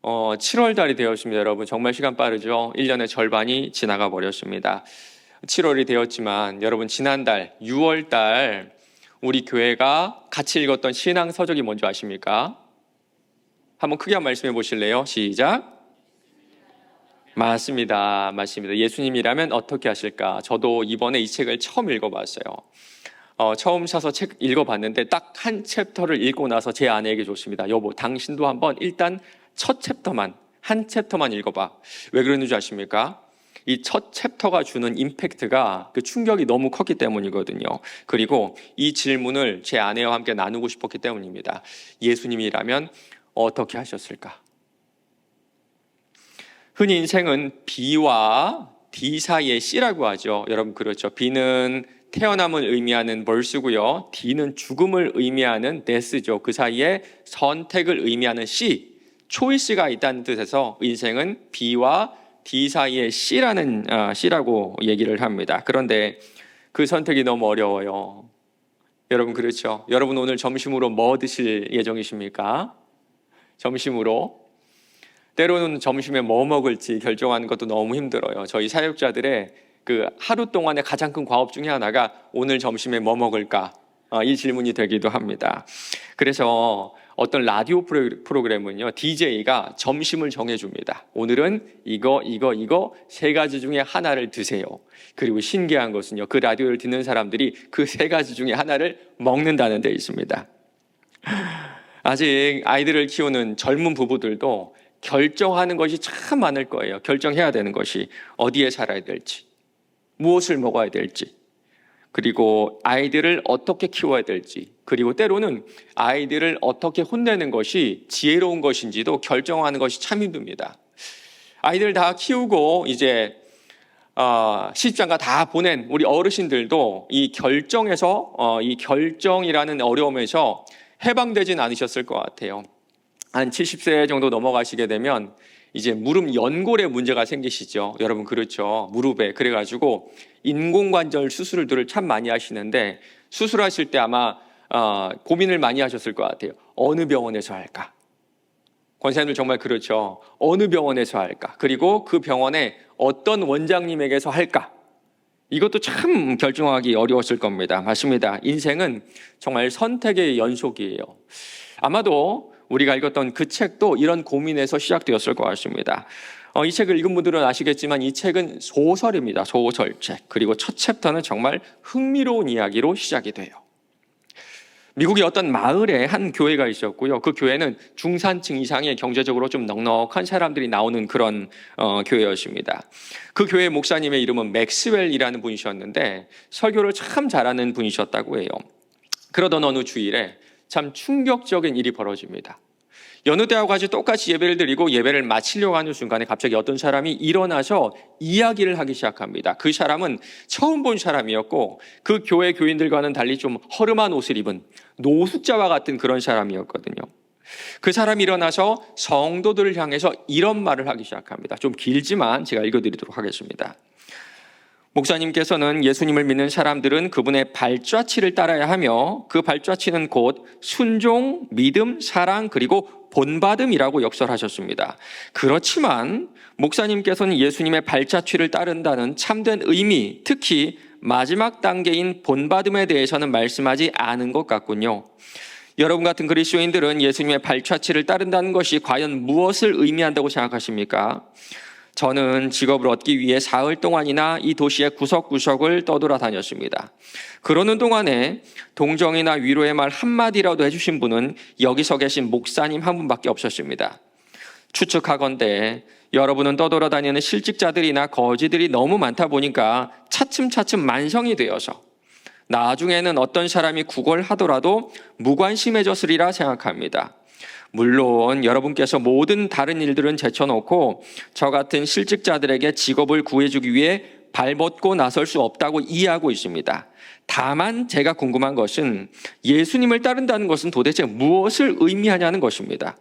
7월 달이 되었습니다. 여러분 정말 시간 빠르죠? 1년의 절반이 지나가 버렸습니다. 7월이 되었지만 여러분 지난달 6월 달 우리 교회가 같이 읽었던 신앙 서적이 뭔지 아십니까? 한번 크게 한 말씀해 보실래요? 시작. 맞습니다. 예수님이라면 어떻게 하실까? 저도 이번에 이 책을 처음 읽어봤어요. 처음 사서 책 읽어봤는데 딱 한 챕터를 읽고 나서 제 아내에게 줬습니다. 여보, 당신도 한번 일단 첫 챕터만, 한 챕터만 읽어봐. 왜 그러는지 아십니까? 이 첫 챕터가 주는 임팩트가 그 충격이 너무 컸기 때문이거든요. 그리고 이 질문을 제 아내와 함께 나누고 싶었기 때문입니다. 예수님이라면 어떻게 하셨을까? 흔히 인생은 B와 D 사이의 C라고 하죠. 여러분 그렇죠. B는 태어남을 의미하는 벌스고요. D는 죽음을 의미하는 데스죠. 그 사이에 선택을 의미하는 C, 초이스가 있다는 뜻에서 인생은 B와 D 사이의 C라고 얘기를 합니다. 그런데 그 선택이 너무 어려워요. 여러분 그렇죠. 여러분 오늘 점심으로 뭐 드실 예정이십니까? 점심으로 때로는 점심에 뭐 먹을지 결정하는 것도 너무 힘들어요. 저희 사역자들의 그 하루 동안의 가장 큰 과업 중에 하나가 오늘 점심에 뭐 먹을까? 이 질문이 되기도 합니다. 그래서 어떤 라디오 프로그램은요, DJ가 점심을 정해줍니다. 오늘은 이거 세 가지 중에 하나를 드세요. 그리고 신기한 것은요, 그 라디오를 듣는 사람들이 그 세 가지 중에 하나를 먹는다는 데 있습니다. 아직 아이들을 키우는 젊은 부부들도 결정하는 것이 참 많을 거예요. 결정해야 되는 것이 어디에 살아야 될지, 무엇을 먹어야 될지, 그리고 아이들을 어떻게 키워야 될지, 그리고 때로는 아이들을 어떻게 혼내는 것이 지혜로운 것인지도 결정하는 것이 참 힘듭니다. 아이들 다 키우고 이제 시집장가 다 보낸 우리 어르신들도 이 결정이라는 어려움에서 해방되진 않으셨을 것 같아요. 한 70세 정도 넘어가시게 되면 이제 무릎 연골에 문제가 생기시죠. 여러분 그렇죠. 무릎에. 그래가지고 인공관절 수술들을 참 많이 하시는데 수술하실 때 아마 고민을 많이 하셨을 것 같아요. 어느 병원에서 할까? 권사님들 정말 그렇죠. 어느 병원에서 할까? 그리고 그 병원에 어떤 원장님에게서 할까? 이것도 참 결정하기 어려웠을 겁니다. 맞습니다. 인생은 정말 선택의 연속이에요. 아마도 우리가 읽었던 그 책도 이런 고민에서 시작되었을 것 같습니다. 이 책을 읽은 분들은 아시겠지만 이 책은 소설입니다. 소설책. 그리고 첫 챕터는 정말 흥미로운 이야기로 시작이 돼요. 미국의 어떤 마을에 한 교회가 있었고요. 그 교회는 중산층 이상의 경제적으로 좀 넉넉한 사람들이 나오는 그런 교회였습니다. 그 교회 목사님의 이름은 맥스웰이라는 분이셨는데 설교를 참 잘하는 분이셨다고 해요. 그러던 어느 주일에 참 충격적인 일이 벌어집니다. 여느 때와 같이 똑같이 예배를 드리고 예배를 마치려고 하는 순간에 갑자기 어떤 사람이 일어나서 이야기를 하기 시작합니다. 그 사람은 처음 본 사람이었고 그 교회 교인들과는 달리 좀 허름한 옷을 입은 노숙자와 같은 그런 사람이었거든요. 그 사람이 일어나서 성도들을 향해서 이런 말을 하기 시작합니다. 좀 길지만 제가 읽어드리도록 하겠습니다. 목사님께서는 예수님을 믿는 사람들은 그분의 발자취를 따라야 하며 그 발자취는 곧 순종, 믿음, 사랑 그리고 본받음이라고 역설하셨습니다. 그렇지만 목사님께서는 예수님의 발자취를 따른다는 참된 의미, 특히 마지막 단계인 본받음에 대해서는 말씀하지 않은 것 같군요. 여러분 같은 그리스도인들은 예수님의 발자취를 따른다는 것이 과연 무엇을 의미한다고 생각하십니까? 저는 직업을 얻기 위해 사흘 동안이나 이 도시의 구석구석을 떠돌아다녔습니다. 그러는 동안에 동정이나 위로의 말 한마디라도 해주신 분은 여기서 계신 목사님 한 분밖에 없었습니다. 추측하건대 여러분은 떠돌아다니는 실직자들이나 거지들이 너무 많다 보니까 차츰차츰 만성이 되어서 나중에는 어떤 사람이 구걸하더라도 무관심해졌으리라 생각합니다. 물론 여러분께서 모든 다른 일들은 제쳐놓고 저 같은 실직자들에게 직업을 구해주기 위해 발벗고 나설 수 없다고 이해하고 있습니다. 다만 제가 궁금한 것은 예수님을 따른다는 것은 도대체 무엇을 의미하냐는 것입니다.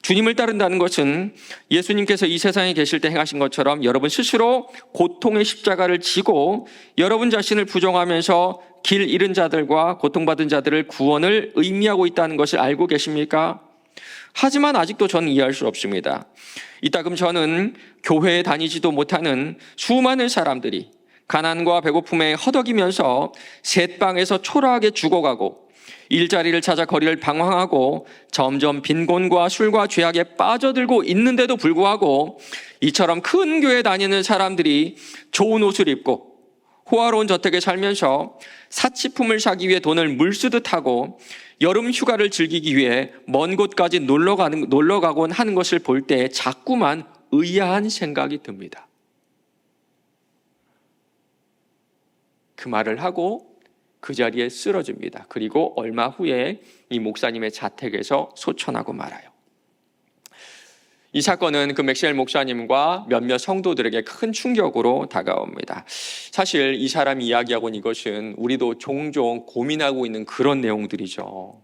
주님을 따른다는 것은 예수님께서 이 세상에 계실 때 행하신 것처럼 여러분 스스로 고통의 십자가를 지고 여러분 자신을 부정하면서 길 잃은 자들과 고통받은 자들을 구원을 의미하고 있다는 것을 알고 계십니까? 하지만 아직도 저는 이해할 수 없습니다. 이따금 저는 교회에 다니지도 못하는 수많은 사람들이 가난과 배고픔에 허덕이면서 셋방에서 초라하게 죽어가고 일자리를 찾아 거리를 방황하고 점점 빈곤과 술과 죄악에 빠져들고 있는데도 불구하고 이처럼 큰 교회에 다니는 사람들이 좋은 옷을 입고 호화로운 저택에 살면서 사치품을 사기 위해 돈을 물쓰듯 하고 여름 휴가를 즐기기 위해 먼 곳까지 놀러 가곤 하는 것을 볼 때 자꾸만 의아한 생각이 듭니다. 그 말을 하고 그 자리에 쓰러집니다. 그리고 얼마 후에 이 목사님의 자택에서 소천하고 말아요. 이 사건은 그 맥시엘 목사님과 몇몇 성도들에게 큰 충격으로 다가옵니다. 사실 이 사람이 이야기하고 있는 이것은 우리도 종종 고민하고 있는 그런 내용들이죠.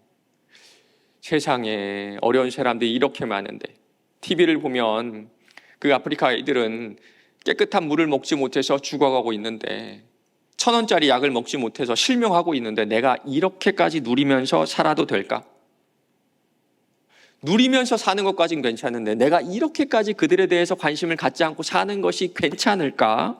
세상에 어려운 사람들이 이렇게 많은데 TV를 보면 그 아프리카 아이들은 깨끗한 물을 먹지 못해서 죽어가고 있는데 1,000원짜리 약을 먹지 못해서 실명하고 있는데 내가 이렇게까지 누리면서 살아도 될까? 누리면서 사는 것까지는 괜찮은데 내가 이렇게까지 그들에 대해서 관심을 갖지 않고 사는 것이 괜찮을까?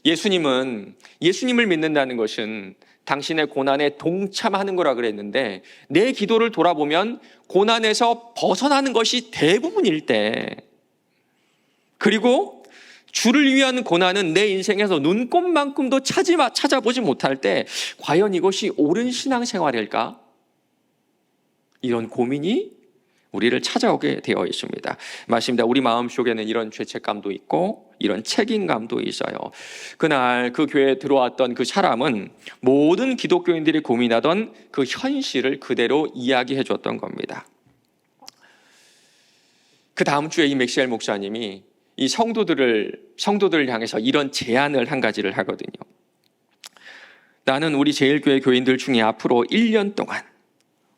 예수님을 믿는다는 것은 당신의 고난에 동참하는 거라 그랬는데 내 기도를 돌아보면 고난에서 벗어나는 것이 대부분일 때, 그리고 주를 위한 고난은 내 인생에서 눈꼽만큼도 찾아보지 못할 때 과연 이것이 옳은 신앙생활일까? 이런 고민이 우리를 찾아오게 되어 있습니다. 맞습니다. 우리 마음속에는 이런 죄책감도 있고 이런 책임감도 있어요. 그날 그 교회에 들어왔던 그 사람은 모든 기독교인들이 고민하던 그 현실을 그대로 이야기해 줬던 겁니다. 그 다음 주에 이 맥시엘 목사님이 이 성도들을 향해서 이런 제안을 한 가지를 하거든요. 나는 우리 제일교회 교인들 중에 앞으로 1년 동안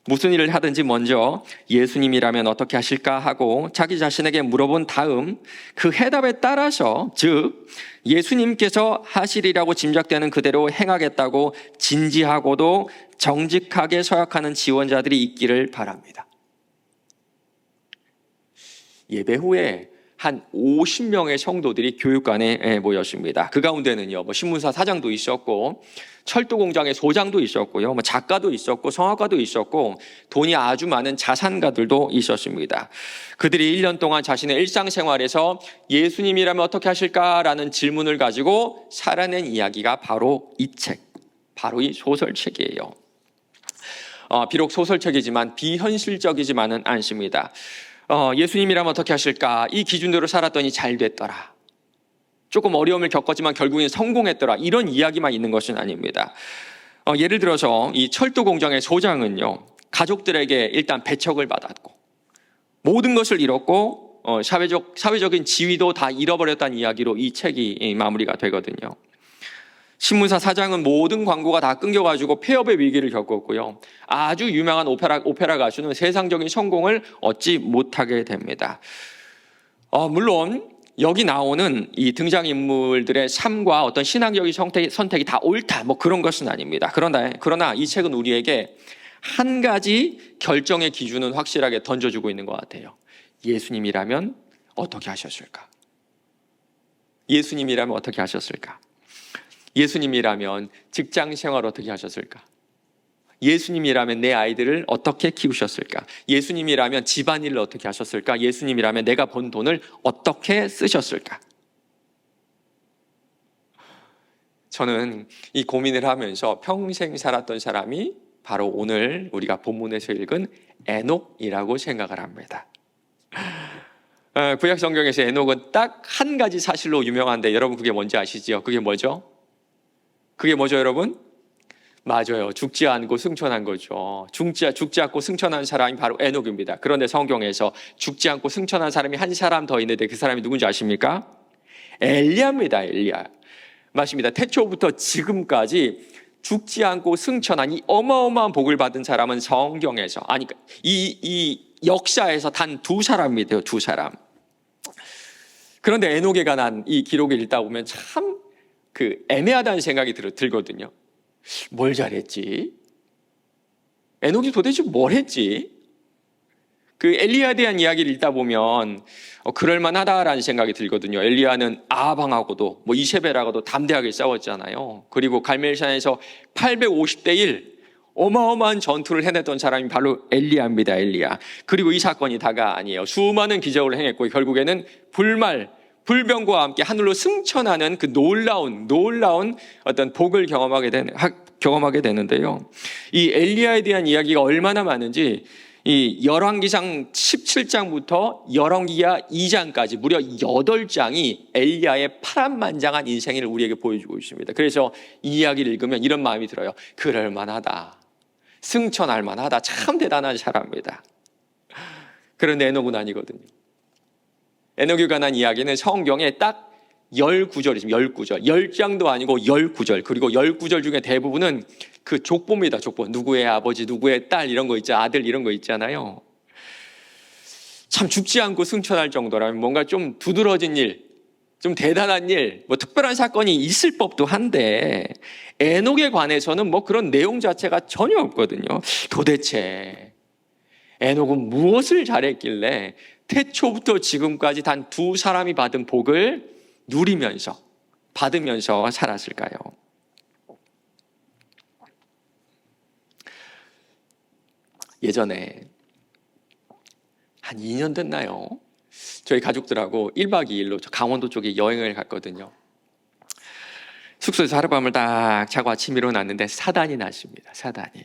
무슨 일을 하든지 먼저 예수님이라면 어떻게 하실까 하고 자기 자신에게 물어본 다음 그 해답에 따라서, 즉 예수님께서 하시리라고 짐작되는 그대로 행하겠다고 진지하고도 정직하게 서약하는 지원자들이 있기를 바랍니다. 예배 후에 한 50명의 성도들이 교육관에 모였습니다. 그 가운데는요, 신문사 사장도 있었고, 철도 공장의 소장도 있었고요, 작가도 있었고, 성악가도 있었고, 돈이 아주 많은 자산가들도 있었습니다. 그들이 1년 동안 자신의 일상생활에서 예수님이라면 어떻게 하실까라는 질문을 가지고 살아낸 이야기가 바로 이 책, 바로 이 소설책이에요. 비록 소설책이지만 비현실적이지만은 않습니다. 예수님이라면 어떻게 하실까? 이 기준대로 살았더니 잘 됐더라. 조금 어려움을 겪었지만 결국엔 성공했더라. 이런 이야기만 있는 것은 아닙니다. 예를 들어서 이 철도 공장의 소장은요, 가족들에게 일단 배척을 받았고 모든 것을 잃었고 사회적인 지위도 다 잃어버렸다는 이야기로 이 책이 마무리가 되거든요. 신문사 사장은 모든 광고가 다 끊겨가지고 폐업의 위기를 겪었고요. 아주 유명한 오페라 가수는 세상적인 성공을 얻지 못하게 됩니다. 물론 여기 나오는 이 등장인물들의 삶과 어떤 신앙적인 선택이 다 옳다, 그런 것은 아닙니다. 그러나 이 책은 우리에게 한 가지 결정의 기준은 확실하게 던져주고 있는 것 같아요. 예수님이라면 어떻게 하셨을까? 예수님이라면 어떻게 하셨을까? 예수님이라면 직장 생활 어떻게 하셨을까? 예수님이라면 내 아이들을 어떻게 키우셨을까? 예수님이라면 집안일을 어떻게 하셨을까? 예수님이라면 내가 번 돈을 어떻게 쓰셨을까? 저는 이 고민을 하면서 평생 살았던 사람이 바로 오늘 우리가 본문에서 읽은 에녹이라고 생각을 합니다. 구약 성경에서 에녹은 딱 한 가지 사실로 유명한데 여러분 그게 뭔지 아시죠? 그게 뭐죠, 여러분? 맞아요. 죽지 않고 승천한 거죠. 죽지 않고 승천한 사람이 바로 에녹입니다. 그런데 성경에서 죽지 않고 승천한 사람이 한 사람 더 있는데 그 사람이 누군지 아십니까? 엘리야입니다. 엘리야. 맞습니다. 태초부터 지금까지 죽지 않고 승천한 이 어마어마한 복을 받은 사람은 성경에서, 이 역사에서 단 2사람이에요. 2사람. 그런데 에녹에 관한 이 기록을 읽다 보면 참 애매하다는 생각이 들거든요. 뭘 잘했지? 에녹이 도대체 뭘 했지? 그 엘리야에 대한 이야기를 읽다 보면 그럴만하다라는 생각이 들거든요. 엘리야는 아합하고도 이세벨하고도 담대하게 싸웠잖아요. 그리고 갈멜산에서 850대 1 어마어마한 전투를 해냈던 사람이 바로 엘리야입니다. 엘리야. 그리고 이 사건이 다가 아니에요. 수많은 기적을 행했고 결국에는 불병과 함께 하늘로 승천하는 그 놀라운 어떤 복을 경험하게 되는데요. 이 엘리야에 대한 이야기가 얼마나 많은지 이 열왕기상 17장부터 열왕기하 2장까지 무려 8장이 엘리야의 파란만장한 인생을 우리에게 보여주고 있습니다. 그래서 이 이야기를 읽으면 이런 마음이 들어요. 그럴 만하다. 승천할 만하다. 참 대단한 사람입니다. 그런데 에녹은 아니거든요. 에녹에 관한 이야기는 성경에 딱 19절이죠. 19절. 10장도 아니고 19절. 그리고 19절 중에 대부분은 그 족보입니다. 족보. 누구의 아버지, 누구의 딸 이런 거 있죠. 아들 이런 거 있잖아요. 참 죽지 않고 승천할 정도라면 뭔가 좀 두드러진 일, 좀 대단한 일, 특별한 사건이 있을 법도 한데 에녹에 관해서는 그런 내용 자체가 전혀 없거든요. 도대체 에녹은 무엇을 잘했길래 태초부터 지금까지 단 2사람이 받은 복을 받으면서 살았을까요? 예전에 한 2년 됐나요? 저희 가족들하고 1박 2일로 강원도 쪽에 여행을 갔거든요. 숙소에서 하룻밤을 딱 자고 아침 일어났는데 사단이 났습니다. 사단이.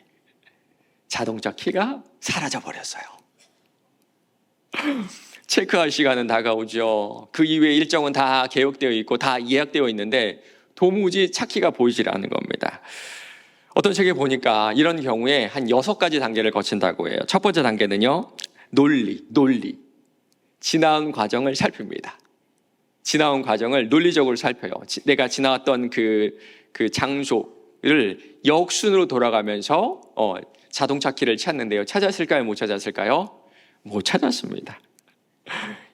자동차 키가 사라져 버렸어요. 체크할 시간은 다가오죠. 그 이후에 일정은 다 계획되어 있고 다 예약되어 있는데 도무지 차 키가 보이질 않는 겁니다. 어떤 책에 보니까 이런 경우에 한 6가지 단계를 거친다고 해요. 첫 번째 단계는요, 논리. 지나온 과정을 살핍니다. 지나온 과정을 논리적으로 살펴요. 내가 지나왔던 그 장소를 역순으로 돌아가면서 자동차 키를 찾는데요. 찾았을까요? 못 찾았을까요? 못 찾았습니다.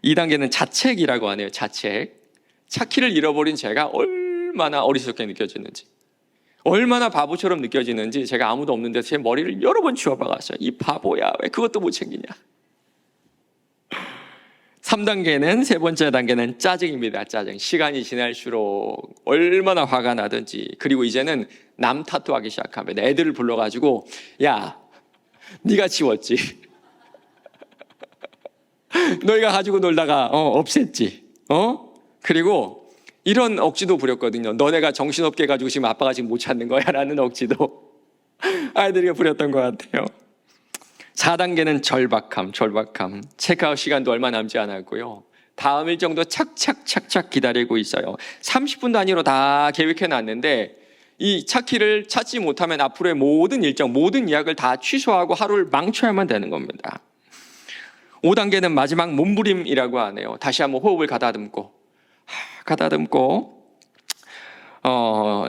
2단계는 자책이라고 하네요. 자책. 차 키를 잃어버린 제가 얼마나 어리석게 느껴지는지, 얼마나 바보처럼 느껴지는지 제가 아무도 없는 데서 제 머리를 여러 번 쥐어박았어요. 이 바보야, 왜 그것도 못 챙기냐. 3단계는, 세 번째 단계는 짜증입니다. 짜증. 시간이 지날수록 얼마나 화가 나든지. 그리고 이제는 남 탓도하기 시작합니다. 애들을 불러가지고, 야, 네가 지웠지. 너희가 가지고 놀다가 없앴지. 그리고 이런 억지도 부렸거든요. 너네가 정신없게 가지고 지금 아빠가 지금 못 찾는 거야 라는 억지도 아이들이 부렸던 것 같아요. 4단계는 절박함. 체크아웃 시간도 얼마 남지 않았고요. 다음 일정도 착착 기다리고 있어요. 30분 단위로 다 계획해 놨는데 이 차키를 찾지 못하면 앞으로의 모든 일정, 모든 예약을 다 취소하고 하루를 망쳐야만 되는 겁니다. 5단계는 마지막 몸부림이라고 하네요. 다시 한번 호흡을 가다듬고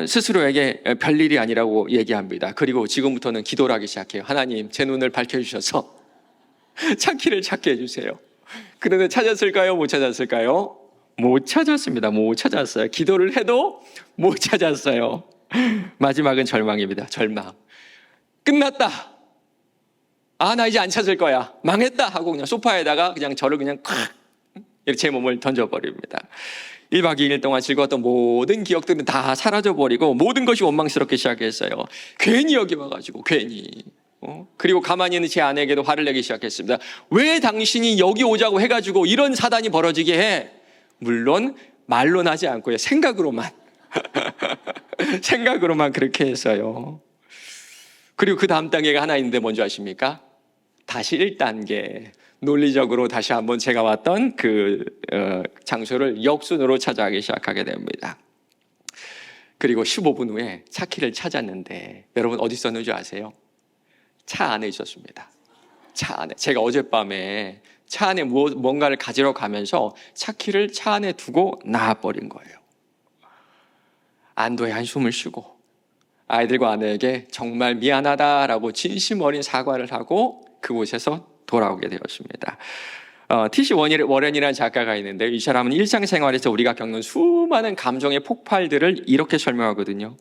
스스로에게 별일이 아니라고 얘기합니다. 그리고 지금부터는 기도를 하기 시작해요. 하나님, 제 눈을 밝혀주셔서 차키를 찾게 해주세요. 그런데 찾았을까요? 못 찾았을까요? 못 찾았습니다. 못 찾았어요. 기도를 해도 못 찾았어요. 마지막은 절망입니다. 절망. 끝났다. 나 이제 안 찾을 거야. 망했다 하고 그냥 소파에다가 그냥 저를 그냥 이렇게 제 몸을 던져버립니다. 1박 2일 동안 즐거웠던 모든 기억들은 다 사라져버리고 모든 것이 원망스럽게 시작했어요. 괜히 여기 와가지고 괜히. 그리고 가만히 있는 제 아내에게도 화를 내기 시작했습니다. 왜 당신이 여기 오자고 해가지고 이런 사단이 벌어지게 해? 물론 말로는 하지 않고요. 생각으로만 그렇게 했어요. 그리고 그 다음 단계가 하나 있는데 뭔지 아십니까? 다시 1단계. 논리적으로 다시 한번 제가 왔던 그 장소를 역순으로 찾아가기 시작하게 됩니다. 그리고 15분 후에 차 키를 찾았는데 여러분 어디 있었는지 아세요? 차 안에 있었습니다. 차 안에. 제가 어젯밤에 차 안에 뭔가를 가지러 가면서 차 키를 차 안에 두고 나와버린 거예요. 안도의 한숨을 쉬고 아이들과 아내에게 정말 미안하다라고 진심 어린 사과를 하고 그곳에서 돌아오게 되었습니다. T.C. 워렌이라는 작가가 있는데 이 사람은 일상생활에서 우리가 겪는 수많은 감정의 폭발들을 이렇게 설명하거든요.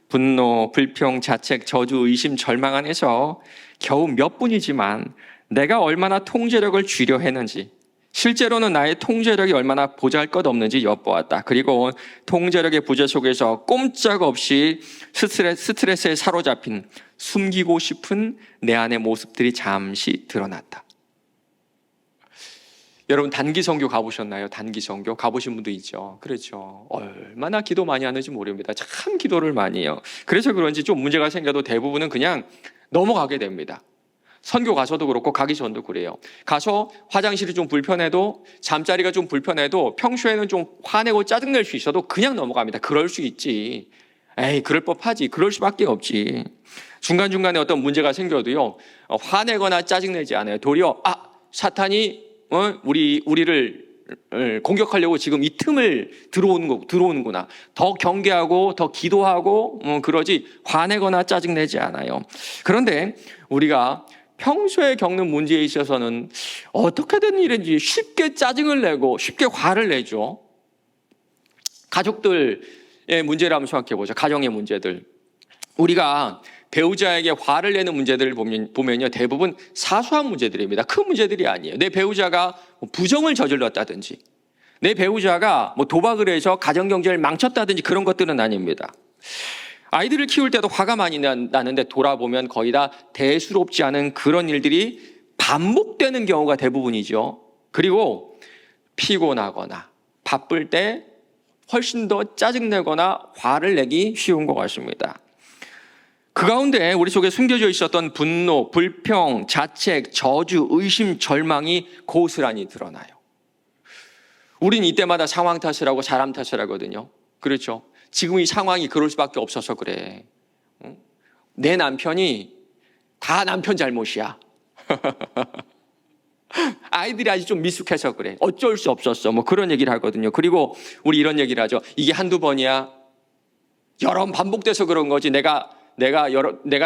분노, 불평, 자책, 저주, 의심, 절망 안에서 겨우 몇 분이지만 내가 얼마나 통제력을 쥐려 했는지, 실제로는 나의 통제력이 얼마나 보잘것없는지 엿보았다. 그리고 통제력의 부재 속에서 꼼짝없이 스트레스에 사로잡힌 숨기고 싶은 내 안의 모습들이 잠시 드러났다. 여러분 단기 선교 가보셨나요? 단기 선교 가보신 분도 있죠. 그렇죠. 얼마나 기도 많이 하는지 모릅니다. 참 기도를 많이 해요. 그래서 그런지 좀 문제가 생겨도 대부분은 그냥 넘어가게 됩니다. 선교 가서도 그렇고 가기 전도 그래요. 가서 화장실이 좀 불편해도, 잠자리가 좀 불편해도, 평소에는 좀 화내고 짜증낼 수 있어도 그냥 넘어갑니다. 그럴 수 있지. 에이, 그럴 법하지. 그럴 수밖에 없지. 중간중간에 어떤 문제가 생겨도요, 화내거나 짜증내지 않아요. 도리어 사탄이 우리를 공격하려고 지금 이 틈을 들어오는구나. 더 경계하고 더 기도하고 그러지 화내거나 짜증내지 않아요. 그런데 우리가 평소에 겪는 문제에 있어서는 어떻게든 이런지 쉽게 짜증을 내고 쉽게 화를 내죠. 가족들의 문제를 한번 생각해 보죠. 가정의 문제들. 우리가 배우자에게 화를 내는 문제들을 보면요, 대부분 사소한 문제들입니다. 큰 문제들이 아니에요. 내 배우자가 부정을 저질렀다든지, 내 배우자가 도박을 해서 가정경제를 망쳤다든지 그런 것들은 아닙니다. 아이들을 키울 때도 화가 많이 나는데 돌아보면 거의 다 대수롭지 않은 그런 일들이 반복되는 경우가 대부분이죠. 그리고 피곤하거나 바쁠 때 훨씬 더 짜증내거나 화를 내기 쉬운 것 같습니다. 그 가운데 우리 속에 숨겨져 있었던 분노, 불평, 자책, 저주, 의심, 절망이 고스란히 드러나요. 우린 이때마다 상황 탓을 하고 사람 탓을 하거든요. 그렇죠? 지금 이 상황이 그럴 수밖에 없어서 그래. 내 남편이 다 남편 잘못이야. 아이들이 아직 좀 미숙해서 그래. 어쩔 수 없었어. 그런 얘기를 하거든요. 그리고 우리 이런 얘기를 하죠. 이게 한두 번이야. 여러 번 반복돼서 그런 거지. 내가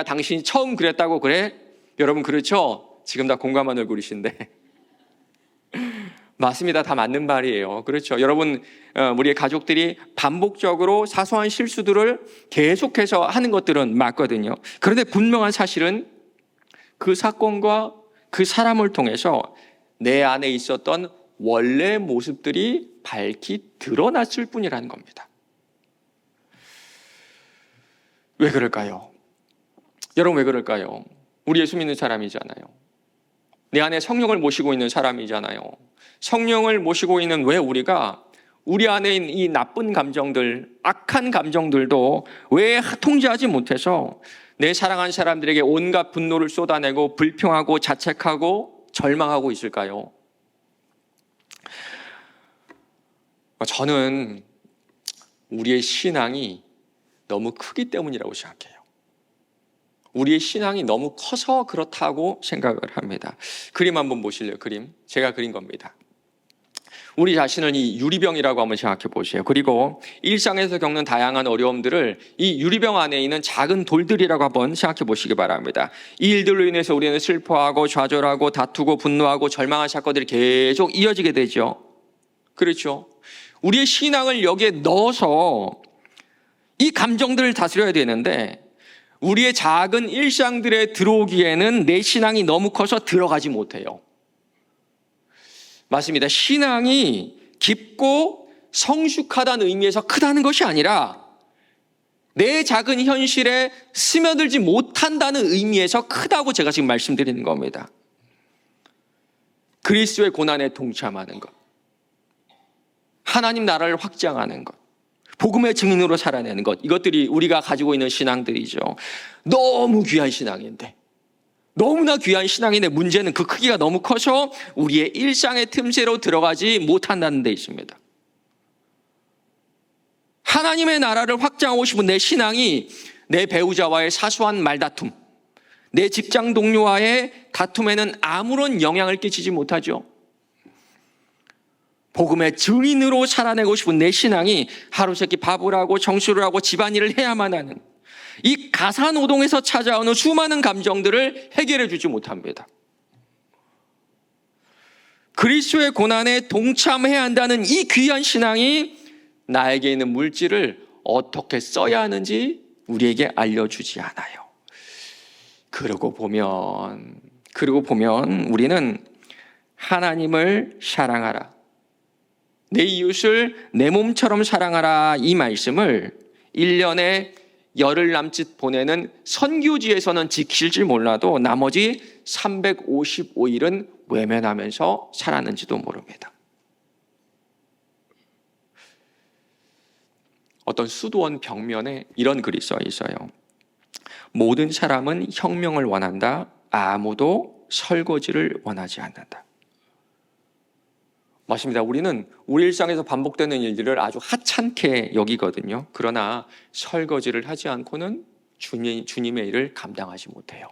당신이 처음 그랬다고 그래? 여러분 그렇죠? 지금 다 공감한 얼굴이신데. 맞습니다. 다 맞는 말이에요. 그렇죠. 여러분, 우리의 가족들이 반복적으로 사소한 실수들을 계속해서 하는 것들은 맞거든요. 그런데 분명한 사실은 그 사건과 그 사람을 통해서 내 안에 있었던 원래 모습들이 밝히 드러났을 뿐이라는 겁니다. 왜 그럴까요? 여러분 왜 그럴까요? 우리 예수 믿는 사람이잖아요. 내 안에 성령을 모시고 있는 사람이잖아요. 성령을 모시고 있는 왜 우리가 우리 안에 있는 이 나쁜 감정들, 악한 감정들도 왜 통제하지 못해서 내 사랑하는 사람들에게 온갖 분노를 쏟아내고 불평하고 자책하고 절망하고 있을까요? 저는 우리의 신앙이 너무 크기 때문이라고 생각해요. 우리의 신앙이 너무 커서 그렇다고 생각을 합니다. 그림 한번 보실래요? 그림. 제가 그린 겁니다. 우리 자신을 이 유리병이라고 한번 생각해 보세요. 그리고 일상에서 겪는 다양한 어려움들을 이 유리병 안에 있는 작은 돌들이라고 한번 생각해 보시기 바랍니다. 이 일들로 인해서 우리는 슬퍼하고 좌절하고 다투고 분노하고 절망한 사건들이 계속 이어지게 되죠. 그렇죠. 우리의 신앙을 여기에 넣어서 이 감정들을 다스려야 되는데 우리의 작은 일상들에 들어오기에는 내 신앙이 너무 커서 들어가지 못해요. 맞습니다. 신앙이 깊고 성숙하다는 의미에서 크다는 것이 아니라 내 작은 현실에 스며들지 못한다는 의미에서 크다고 제가 지금 말씀드리는 겁니다. 그리스도의 고난에 동참하는 것, 하나님 나라를 확장하는 것, 복음의 증인으로 살아내는 것, 이것들이 우리가 가지고 있는 신앙들이죠. 너무 귀한 신앙인데, 너무나 귀한 신앙인데 문제는 그 크기가 너무 커서 우리의 일상의 틈새로 들어가지 못한다는 데 있습니다. 하나님의 나라를 확장하고 싶은 내 신앙이 내 배우자와의 사소한 말다툼, 내 직장 동료와의 다툼에는 아무런 영향을 끼치지 못하죠. 복음의 증인으로 살아내고 싶은 내 신앙이 하루세끼 밥을 하고 정수를 하고 집안일을 해야만 하는 이 가사노동에서 찾아오는 수많은 감정들을 해결해 주지 못합니다. 그리스도의 고난에 동참해야 한다는 이 귀한 신앙이 나에게 있는 물질을 어떻게 써야 하는지 우리에게 알려주지 않아요. 그러고 보면 그리고 보면 우리는 하나님을 사랑하라, 내 이웃을 내 몸처럼 사랑하라, 이 말씀을 1년에 열흘 남짓 보내는 선교지에서는 지킬지 몰라도 나머지 355일은 외면하면서 살았는지도 모릅니다. 어떤 수도원 벽면에 이런 글이 써 있어요. 모든 사람은 혁명을 원한다. 아무도 설거지를 원하지 않는다. 맞습니다. 우리는 우리 일상에서 반복되는 일들을 아주 하찮게 여기거든요. 그러나 설거지를 하지 않고는 주님의 일을 감당하지 못해요.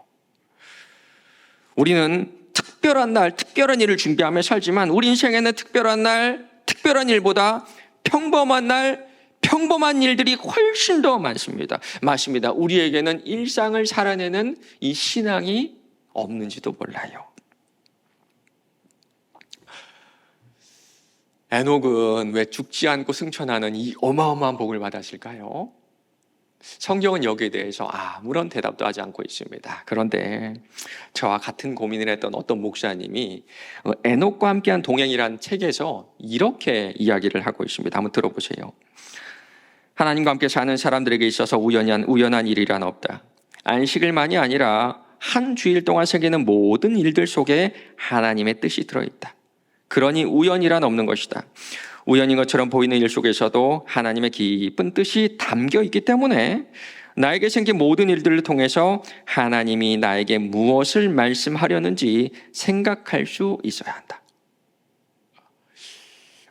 우리는 특별한 날, 특별한 일을 준비하며 살지만 우리 인생에는 특별한 날, 특별한 일보다 평범한 날, 평범한 일들이 훨씬 더 많습니다. 맞습니다. 우리에게는 일상을 살아내는 이 신앙이 없는지도 몰라요. 에녹은 왜 죽지 않고 승천하는 이 어마어마한 복을 받았을까요? 성경은 여기에 대해서 아무런 대답도 하지 않고 있습니다. 그런데 저와 같은 고민을 했던 어떤 목사님이 에녹과 함께한 동행이라는 책에서 이렇게 이야기를 하고 있습니다. 한번 들어보세요. 하나님과 함께 사는 사람들에게 있어서 우연한 일이란 없다. 안식일만이 아니라 한 주일 동안 생기는 모든 일들 속에 하나님의 뜻이 들어있다. 그러니 우연이란 없는 것이다. 우연인 것처럼 보이는 일 속에서도 하나님의 깊은 뜻이 담겨 있기 때문에 나에게 생긴 모든 일들을 통해서 하나님이 나에게 무엇을 말씀하려는지 생각할 수 있어야 한다.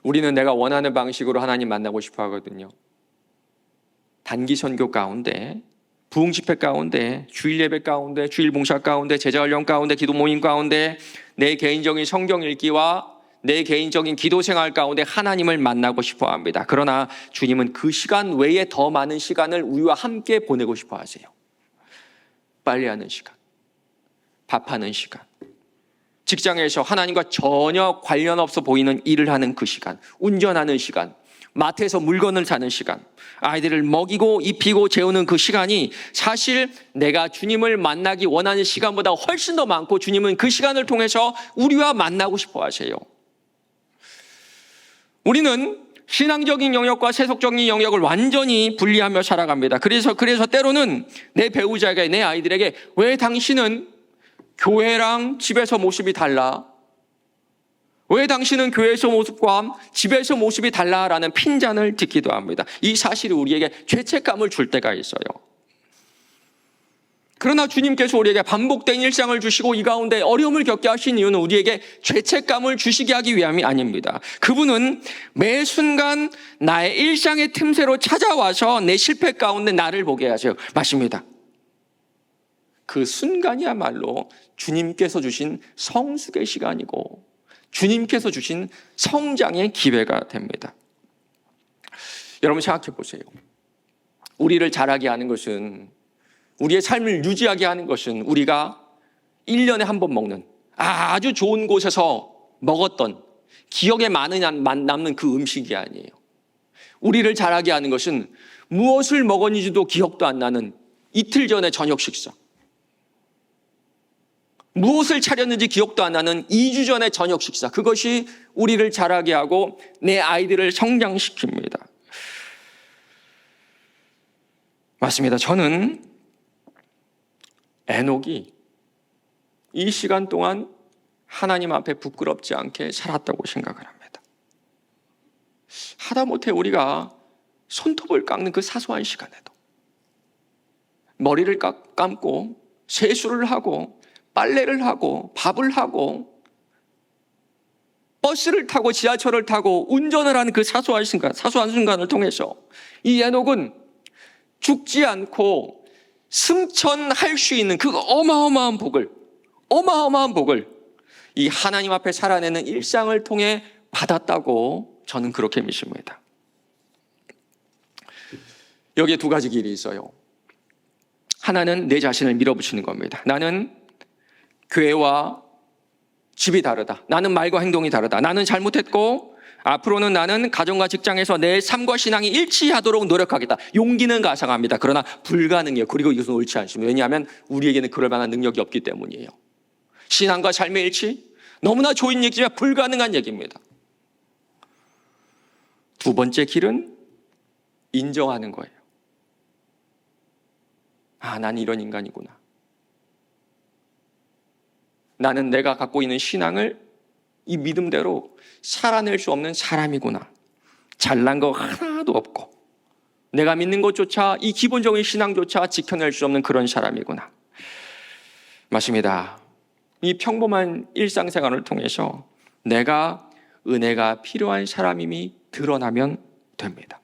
우리는 내가 원하는 방식으로 하나님 만나고 싶어 하거든요. 단기 선교 가운데, 부흥 집회 가운데, 주일 예배 가운데, 주일 봉사 가운데, 제자 훈련 가운데, 기도 모임 가운데, 내 개인적인 성경 읽기와 내 개인적인 기도 생활 가운데 하나님을 만나고 싶어 합니다. 그러나 주님은 그 시간 외에 더 많은 시간을 우리와 함께 보내고 싶어 하세요. 빨래하는 시간, 밥하는 시간, 직장에서 하나님과 전혀 관련 없어 보이는 일을 하는 그 시간, 운전하는 시간, 마트에서 물건을 사는 시간, 아이들을 먹이고 입히고 재우는 그 시간이 사실 내가 주님을 만나기 원하는 시간보다 훨씬 더 많고, 주님은 그 시간을 통해서 우리와 만나고 싶어 하세요. 우리는 신앙적인 영역과 세속적인 영역을 완전히 분리하며 살아갑니다. 그래서 때로는 내 배우자에게, 내 아이들에게 왜 당신은 교회랑 집에서 모습이 달라? 왜 당신은 교회에서 모습과 집에서 모습이 달라라는 핀잔을 듣기도 합니다. 이 사실이 우리에게 죄책감을 줄 때가 있어요. 그러나 주님께서 우리에게 반복된 일상을 주시고 이 가운데 어려움을 겪게 하신 이유는 우리에게 죄책감을 주시게 하기 위함이 아닙니다. 그분은 매 순간 나의 일상의 틈새로 찾아와서 내 실패 가운데 나를 보게 하세요. 맞습니다. 그 순간이야말로 주님께서 주신 성숙의 시간이고 주님께서 주신 성장의 기회가 됩니다. 여러분 생각해 보세요. 우리를 자라게 하는 것은, 우리의 삶을 유지하게 하는 것은 우리가 1년에 한 번 먹는 아주 좋은 곳에서 먹었던 기억에 남는 그 음식이 아니에요. 우리를 자라게 하는 것은 무엇을 먹었는지도 기억도 안 나는 이틀 전의 저녁 식사, 무엇을 차렸는지 기억도 안 나는 2주 전의 저녁 식사, 그것이 우리를 자라게 하고 내 아이들을 성장시킵니다. 맞습니다. 저는 에녹이 이 시간 동안 하나님 앞에 부끄럽지 않게 살았다고 생각을 합니다. 하다못해 우리가 손톱을 깎는 그 사소한 시간에도 머리를 감고 세수를 하고 빨래를 하고 밥을 하고 버스를 타고 지하철을 타고 운전을 하는 그 사소한 순간을 통해서 이 에녹은 죽지 않고 승천할 수 있는 그 어마어마한 복을 이 하나님 앞에 살아내는 일상을 통해 받았다고 저는 그렇게 믿습니다. 여기에 두 가지 길이 있어요. 하나는 내 자신을 밀어붙이는 겁니다. 나는 교회와 집이 다르다. 나는 말과 행동이 다르다. 나는 잘못했고 앞으로는 나는 가정과 직장에서 내 삶과 신앙이 일치하도록 노력하겠다. 용기는 가상합니다. 그러나 불가능해요. 그리고 이것은 옳지 않습니다. 왜냐하면 우리에게는 그럴 만한 능력이 없기 때문이에요. 신앙과 삶의 일치? 너무나 좋은 얘기지만 불가능한 얘기입니다. 두 번째 길은 인정하는 거예요. 난 이런 인간이구나. 나는 내가 갖고 있는 신앙을 이 믿음대로 살아낼 수 없는 사람이구나. 잘난 거 하나도 없고 내가 믿는 것조차, 이 기본적인 신앙조차 지켜낼 수 없는 그런 사람이구나. 맞습니다. 이 평범한 일상생활을 통해서 내가 은혜가 필요한 사람임이 드러나면 됩니다.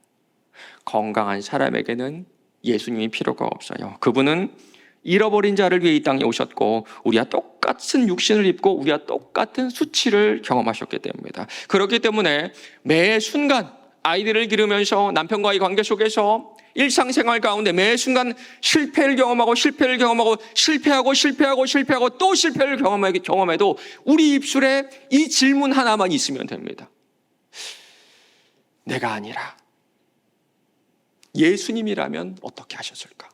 건강한 사람에게는 예수님이 필요가 없어요. 그분은 잃어버린 자를 위해 이 땅에 오셨고 우리와 똑같은 육신을 입고 우리와 똑같은 수치를 경험하셨기 때문입니다. 그렇기 때문에 매 순간 아이들을 기르면서 남편과의 관계 속에서 일상생활 가운데 매 순간 실패를 경험하고 또 실패를 경험해도 우리 입술에 이 질문 하나만 있으면 됩니다. 내가 아니라 예수님이라면 어떻게 하셨을까?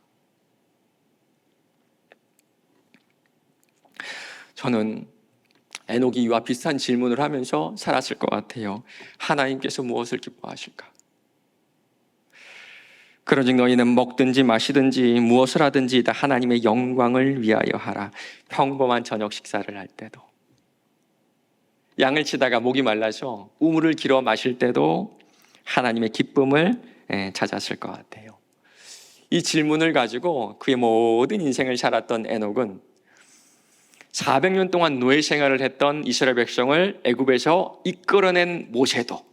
저는 에녹이 이와 비슷한 질문을 하면서 살았을 것 같아요. 하나님께서 무엇을 기뻐하실까? 그런즉 너희는 먹든지 마시든지 무엇을 하든지 다 하나님의 영광을 위하여 하라. 평범한 저녁 식사를 할 때도, 양을 치다가 목이 말라서 우물을 길어 마실 때도 하나님의 기쁨을 찾았을 것 같아요. 이 질문을 가지고 그의 모든 인생을 살았던 에녹은 400년 동안 노예 생활을 했던 이스라엘 백성을 애굽에서 이끌어낸 모세도,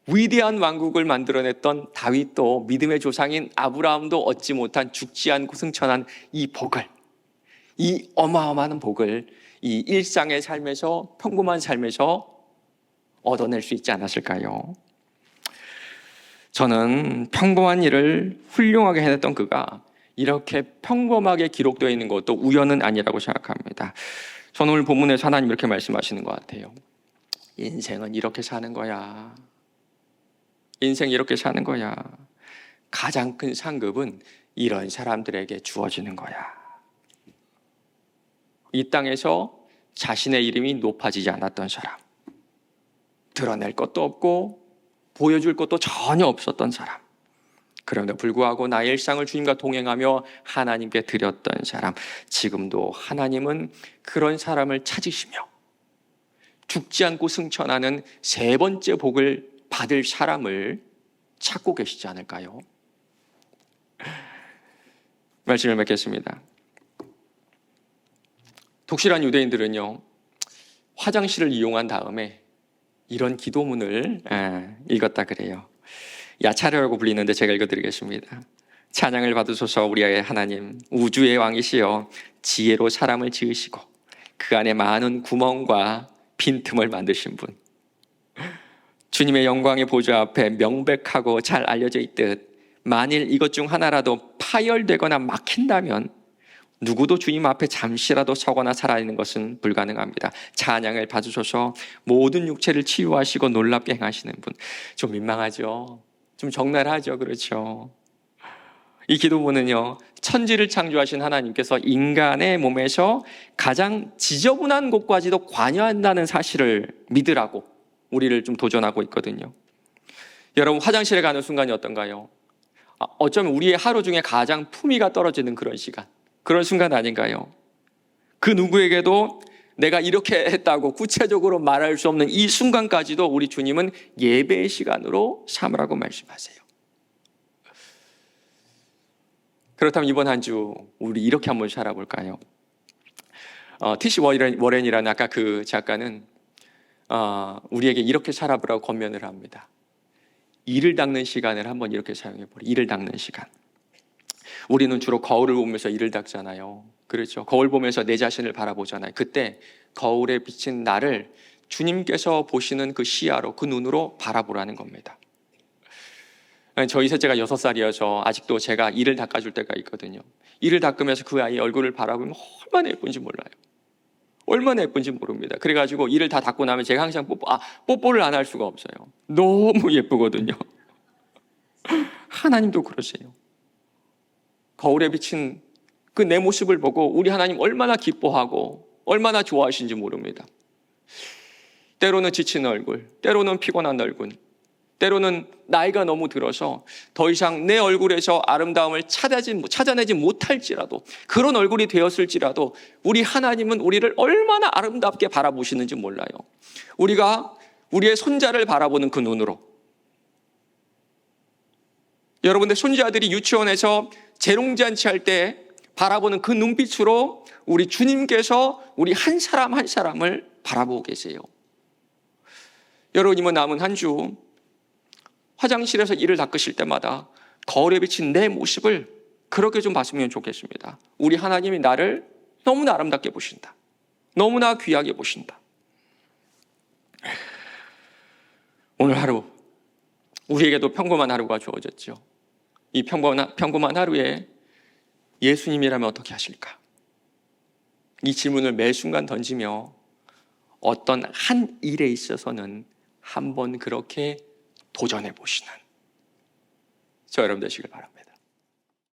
위대한 왕국을 만들어냈던 다윗도, 믿음의 조상인 아브라함도 얻지 못한 죽지 않고 승천한 이 복을, 이 어마어마한 복을 이 일상의 삶에서, 평범한 삶에서 얻어낼 수 있지 않았을까요? 저는 평범한 일을 훌륭하게 해냈던 그가 이렇게 평범하게 기록되어 있는 것도 우연은 아니라고 생각합니다. 저는 오늘 본문에서 하나님 이렇게 말씀하시는 것 같아요. 인생은 이렇게 사는 거야. 인생 이렇게 사는 거야. 가장 큰 상급은 이런 사람들에게 주어지는 거야. 이 땅에서 자신의 이름이 높아지지 않았던 사람, 드러낼 것도 없고 보여줄 것도 전혀 없었던 사람, 그럼에도 불구하고 나의 일상을 주님과 동행하며 하나님께 드렸던 사람, 지금도 하나님은 그런 사람을 찾으시며 죽지 않고 승천하는 세 번째 복을 받을 사람을 찾고 계시지 않을까요? 말씀을 맺겠습니다. 독실한 유대인들은요, 화장실을 이용한 다음에 이런 기도문을 읽었다 그래요. 야차례라고 불리는데 제가 읽어드리겠습니다. 찬양을 받으소서 우리의 하나님, 우주의 왕이시여, 지혜로 사람을 지으시고 그 안에 많은 구멍과 빈틈을 만드신 분, 주님의 영광의 보좌 앞에 명백하고 잘 알려져 있듯 만일 이것 중 하나라도 파열되거나 막힌다면 누구도 주님 앞에 잠시라도 서거나 살아있는 것은 불가능합니다. 찬양을 받으소서 모든 육체를 치유하시고 놀랍게 행하시는 분. 좀 민망하죠? 좀 적나라하죠? 그렇죠? 이 기도문은요, 천지를 창조하신 하나님께서 인간의 몸에서 가장 지저분한 곳까지도 관여한다는 사실을 믿으라고 우리를 좀 도전하고 있거든요. 여러분, 화장실에 가는 순간이 어떤가요? 어쩌면 우리의 하루 중에 가장 품위가 떨어지는 그런 시간, 그런 순간 아닌가요? 그 누구에게도 내가 이렇게 했다고 구체적으로 말할 수 없는 이 순간까지도 우리 주님은 예배의 시간으로 삼으라고 말씀하세요. 그렇다면 이번 한 주 우리 이렇게 한번 살아볼까요? T.C. 워렌이라는 아까 그 작가는 우리에게 이렇게 살아보라고 권면을 합니다. 이를 닦는 시간을 한번 이렇게 사용해보라. 이를 닦는 시간. 우리는 주로 거울을 보면서 이를 닦잖아요. 그렇죠? 거울 보면서 내 자신을 바라보잖아요. 그때 거울에 비친 나를 주님께서 보시는 그 시야로, 그 눈으로 바라보라는 겁니다. 저희 셋째가 6살이어서 아직도 제가 이를 닦아줄 때가 있거든요. 이를 닦으면서 그 아이 얼굴을 바라보면 얼마나 예쁜지 몰라요. 얼마나 예쁜지 모릅니다. 그래가지고 이를 다 닦고 나면 제가 항상 뽀뽀를 안 할 수가 없어요. 너무 예쁘거든요. 하나님도 그러세요. 거울에 비친 그 내 모습을 보고 우리 하나님 얼마나 기뻐하고 얼마나 좋아하시는지 모릅니다. 때로는 지친 얼굴, 때로는 피곤한 얼굴, 때로는 나이가 너무 들어서 더 이상 내 얼굴에서 아름다움을 찾아내지 못할지라도, 그런 얼굴이 되었을지라도 우리 하나님은 우리를 얼마나 아름답게 바라보시는지 몰라요. 우리가 우리의 손자를 바라보는 그 눈으로, 여러분들 손자들이 유치원에서 재롱잔치 할 때 바라보는 그 눈빛으로 우리 주님께서 우리 한 사람 한 사람을 바라보고 계세요. 여러분, 이번 남은 한 주 화장실에서 이를 닦으실 때마다 거울에 비친 내 모습을 그렇게 좀 봤으면 좋겠습니다. 우리 하나님이 나를 너무나 아름답게 보신다. 너무나 귀하게 보신다. 오늘 하루 우리에게도 평범한 하루가 주어졌죠. 이 평범한 하루에 예수님이라면 어떻게 하실까? 이 질문을 매 순간 던지며 어떤 한 일에 있어서는 한번 그렇게 도전해 보시는 저 여러분 되시길 바랍니다.